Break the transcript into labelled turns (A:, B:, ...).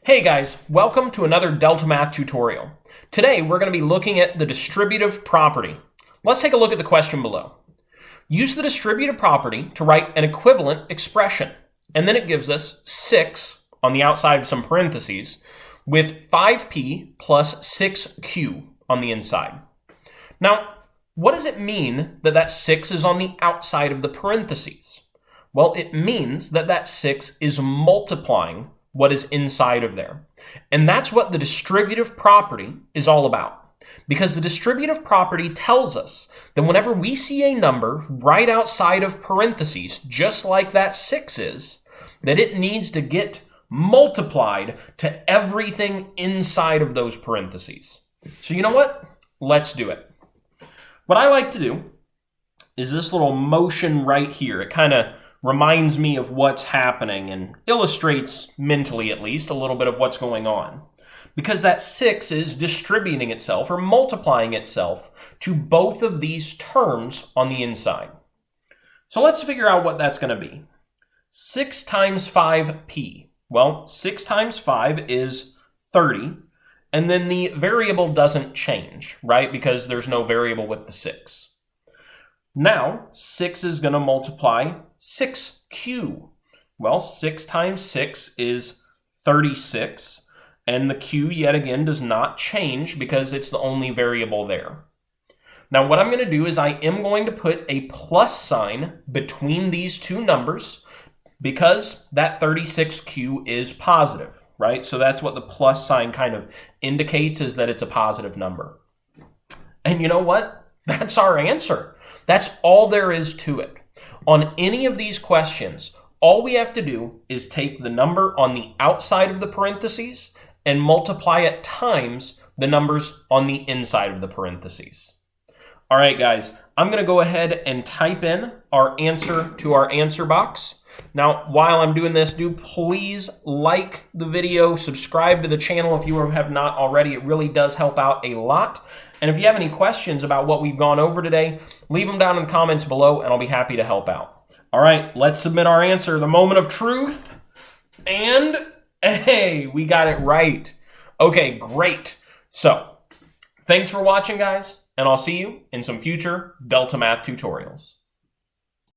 A: Hey guys, welcome to another DeltaMath tutorial. Today we're going to be looking at the distributive property. Let's take a look at the question below. Use the distributive property to write an equivalent expression, and then it gives us 6 on the outside of some parentheses with 5p plus 6q on the inside. Now, what does it mean that that 6 is on the outside of the parentheses? Well, it means that that 6 is multiplying what is inside of there. And that's what the distributive property is all about. Because the distributive property tells us that whenever we see a number right outside of parentheses, just like that 6 is, that it needs to get multiplied to everything inside of those parentheses. So you know what? Let's do it. What I like to do is this little motion right here. It kind of reminds me of what's happening and illustrates, mentally at least, a little bit of what's going on. Because that 6 is distributing itself or multiplying itself to both of these terms on the inside. So let's figure out what that's going to be. 6 times 5p. Well, 6 times 5 is 30, and then the variable doesn't change, right? Because there's no variable with the 6. Now, 6 is going to multiply 6q. Well, 6 times 6 is 36, and the q yet again does not change because it's the only variable there. Now, what I'm going to do is I am going to put a plus sign between these two numbers because that 36q is positive, right? So that's what the plus sign kind of indicates, is that it's a positive number. And you know what? That's our answer. That's all there is to it. On any of these questions, all we have to do is take the number on the outside of the parentheses and multiply it times the numbers on the inside of the parentheses. All right, guys, I'm going to go ahead and type in our answer to our answer box. Now, while I'm doing this, do please like the video, subscribe to the channel if you have not already. It really does help out a lot. And if you have any questions about what we've gone over today, leave them down in the comments below and I'll be happy to help out. All right, let's submit our answer, the moment of truth. And hey, we got it right. Okay, great. So, thanks for watching, guys, and I'll see you in some future DeltaMath tutorials.